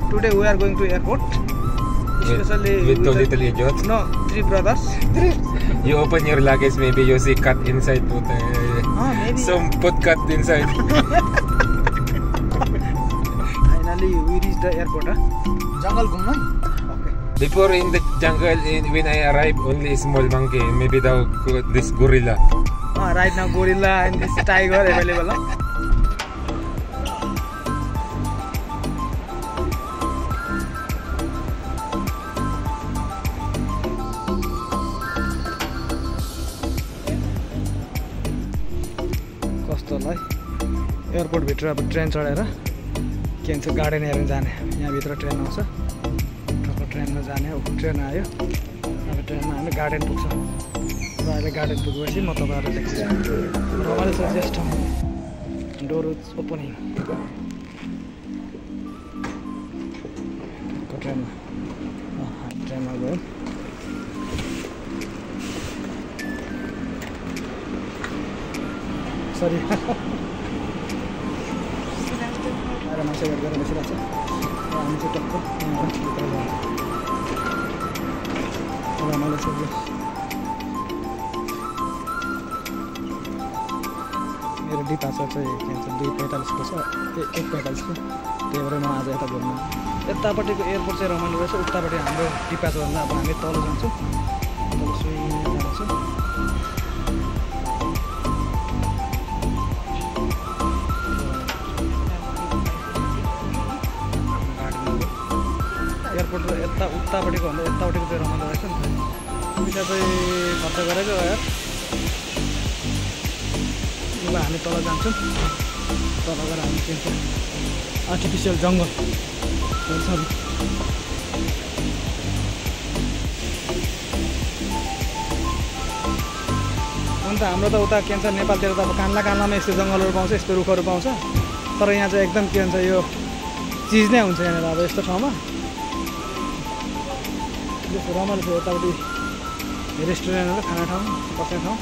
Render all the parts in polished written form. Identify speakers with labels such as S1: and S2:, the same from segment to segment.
S1: today we are going to airport, especially
S2: with two little idiots.
S1: No, 3 brothers.
S2: You open your luggage, maybe you see cat inside. Put
S1: Maybe.
S2: some put cat inside.
S1: Finally, we reached the airport. Jungle ghumna. Okay.
S2: Before in the jungle, when I arrived, only small monkey. Maybe this gorilla.
S1: Right now, gorilla and this tiger available. Airport भित्र अब train चढेर के भन्छ garden हेरेर जाने यहाँ भित्र train आउँछ ठक्क ट्रेनमा जाने ट्रेन आयो अब ट्रेनमा हामी गार्डन पुग्छौँ र अहिले गार्डन पुगेपछि म तपाईँहरूलाई देख्छु रमाइलो छ जस्ट डोर ओपनिङ ट्रेनमा गयो सरी मान्छे भेट गरेर बसिरहेको छ हामी चाहिँ टक्क रमाइलो छ मेरो डिपार्चर चाहिँ के भन्छ 2:45 छ 1:45 को त्यही भएर म आज यता घुम्न यतापट्टिको एयरपोर्ट चाहिँ रमाइलो रहेछ उतापट्टि हाम्रो डिपार्चर भन्दा अब हामी तल जान्छौँ तल सुई जान्छौँ एयरपोर्ट यता उतापट्टिको भन्दा यतापट्टिको चाहिँ रमाइलो रहेछ नि पैसा चाहिँ खर्च गरेको यार अब हामी तल जान्छौँ तल गएर हामी के भन्छ आर्टिफिसियल जङ्गल सरी अन्त हाम्रो त उता के भन्छ नेपालतिर त अब कान्लामा यस्तो जङ्गलहरू पाउँछ यस्तो रुखहरू पाउँछ तर यहाँ चाहिँ एकदम के भन्छ यो चिज नै हुन्छ यहाँनिर अब यस्तो ठाउँमा रमाइलो छ यतापट्टि रेस्टुरेन्टहरू खाना ठाउँ बस्ने ठाउँ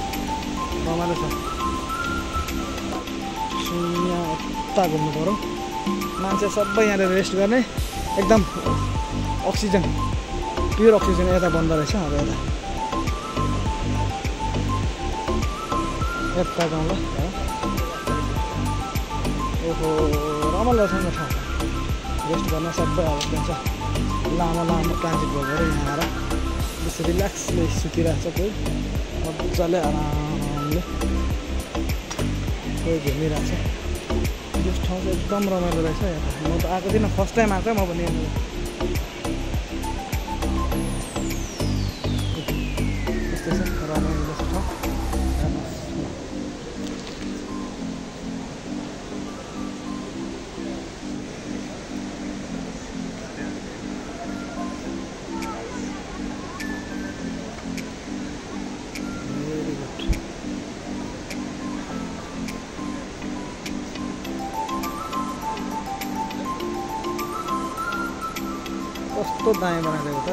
S1: रमाइलो छ यहाँ यता घुम्नु पऱ्यो मान्छे सबै यहाँनिर रेस्ट गर्ने एकदम अक्सिजन प्योर अक्सिजन यता बन्द रहेछ अब यता गाउँला ओहो रमाइलो छ नि ठाउँ रेस्ट गर्न सबै अब के भन्छ लामो ट्रान्जिट भएर यहाँ आएर बेसी रिल्याक्सले सुतिरहेको छ कोही मजाले आरामले कोही घुमिरहेको छ यस ठाउँ चाहिँ एकदम रमाइलो रहेछ यहाँ म त आएको दिन फर्स्ट टाइम आएको म पनि यहाँनिर यस्तो छ रमाइलो जस्तो ठाउँ कस्तो दामी बनाइदिएको त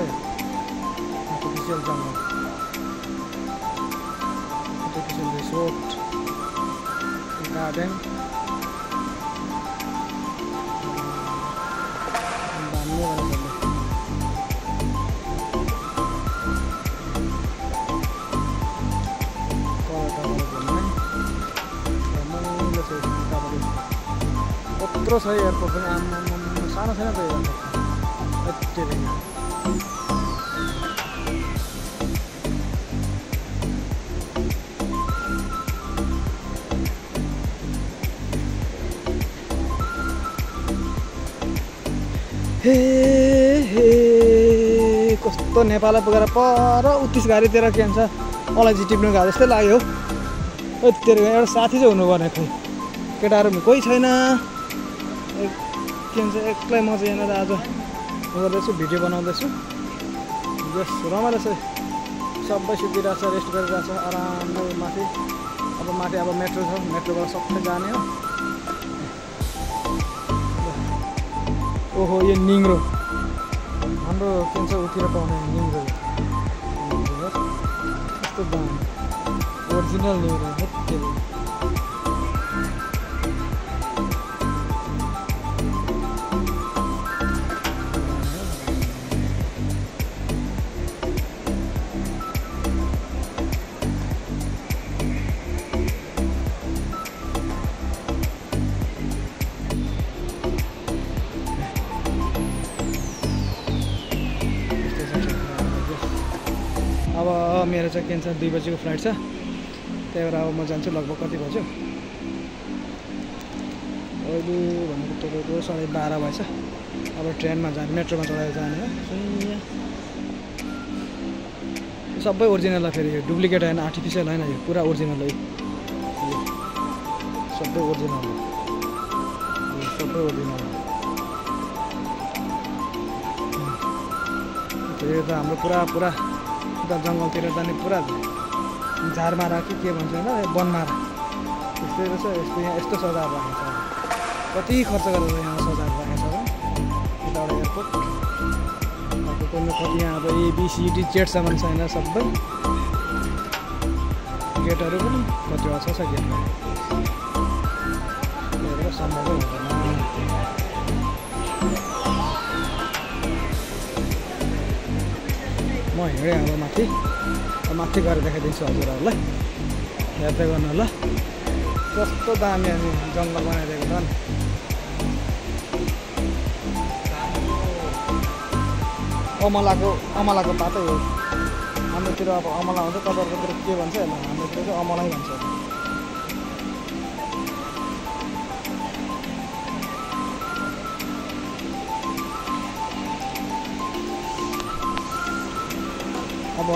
S1: आर्टिफिसियल जङ्गल आर्टिफिसियल रिसोर्ट गार्डन दामी बनाइदिएको कत्रो छ एयरपोर्ट पनि आम्मा सानो छैन त एयरपोर्ट हे कस्तो नेपाल पुगेर पर उत्तिस गाडीतिर के भन्छ अलैँची टिप्नु गएको जस्तै लाग्यो हौ यतिखेर एउटा साथी चाहिँ हुनुपर्ने खै केटाहरू कोही छैन के भन्छ एक्लै म चाहिँ यहाँनिर आज गर्दैछु भिडियो बनाउँदैछु यस रमाइलो छ सबै सुतिरहेको छ रेस्ट गरिरहेको छ आरामले माथि अब मेट्रो छ मेट्रोबाट सबै जाने हो ओहो यो निङ्ग्रो हाम्रो के भन्छ उतिर पाउने निङ्ग्रो कस्तो दामी ओरिजिनल निङ्ग्रो मेरो चाहिँ के भन्छ 2 बजेको फ्लाइट छ, त्यही भएर अब म जान्छु। लगभग कति बज्यो अहिले भनेको तपाईँको 12:30 भएछ। अब ट्रेनमा जाने, मेट्रोमा चढाएर जाने हो। सबै ओरिजिनल हो, फेरि यो डुप्लिकेट होइन, आर्टिफिसियल होइन, यो पुरा ओरिजिनल हो। सबै ओरिजिनल हो, सबै ओरिजिनल हो। यो त हाम्रो पुरा उता जङ्गलतिर जाने पुरा झारमारा कि के भन्छ होइन, वनमारा त्यस्तै रहेछ। यस्तो यहाँ यस्तो सजाएर राखेको छ, कति खर्च गरेर यहाँ सजाएर राखेको छ। यताबाट एयरपोर्ट कति यहाँ अब ABCD जेटसम्म छैन, सबै गेटहरू पनि कतिवटा छ गेटमा, त्यही भएर सम्भवै हुँदैन। म हिँडेँ अब माथि गएर देखाइदिन्छु हजुरहरूलाई, हेर्दै गर्नु ल। कस्तो दामी अनि जङ्गल बनाइदिएको छ नि। अमलाको पातै हो। हाम्रोतिर अब अमला हुन्छ, तपाईँहरूकोतिर के भन्छ होइन, हाम्रोतिर चाहिँ अमलै भन्छ। अब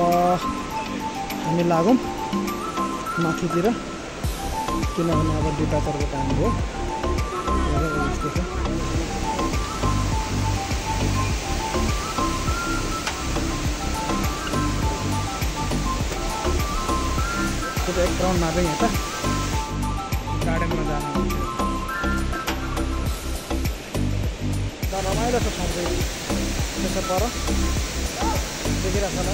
S1: हामी लागौँ माथितिर, किनभने अब डिपार्चरको टाइम हो। यस्तो छ एक राउन्ड मार्दै यता गार्डनमा जानु तर रमाइलो छ ठाउँ चाहिँ। त्यसो पर देखिरहेको छ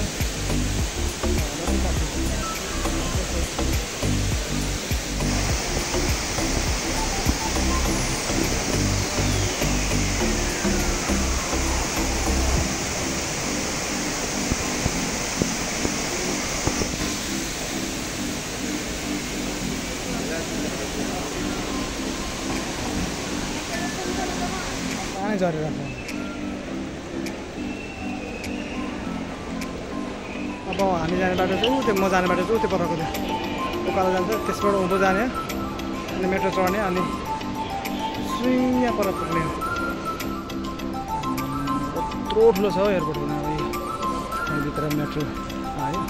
S1: झरेर। अब हामी जाने बाटो चाहिँ त्यो, म जाने बाटो चाहिँ त्यो परको त्यो उकालो जान्छ, त्यसबाट उँभो जाने अनि मेट्रो चढ्ने अनि सुइँ पर पुग्ने। यत्रो ठुलो छ हौ एयरपोर्ट पनि। अब यहाँभित्र मेट्रो आयो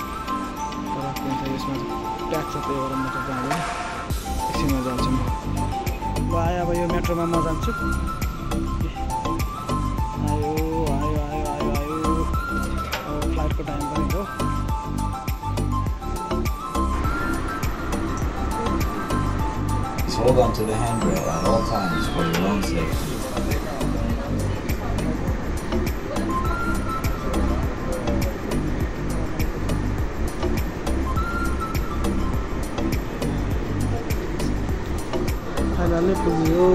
S1: तर के भन्छ यसमा ट्याक्स छ, त्यही भएर म चाहिँ जाँदैन, एकछिनमा जान्छु म। ल आयो अब यो मेट्रोमा म जान्छु। फ्लाइटको टाइम पनि हो।
S3: Hold on to the handrail at all times for your own safety.
S1: Finally pugiyo.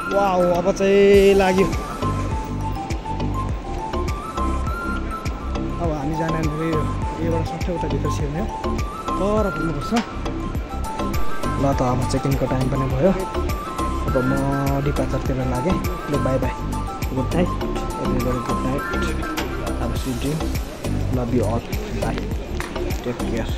S1: Wow, अब चाहिँ लाग्यो। अब हामी जाने यहीबाट सट्टै उता भित्र छिर्ने हो, पर पुग्नुपर्छ। ल त अब चेकिङको टाइम पनि भयो। अब म डिपार्चरतिर लागेँ। ल bye bye, good night everybody, good night, have a sweet dream, love you all, bye, take care.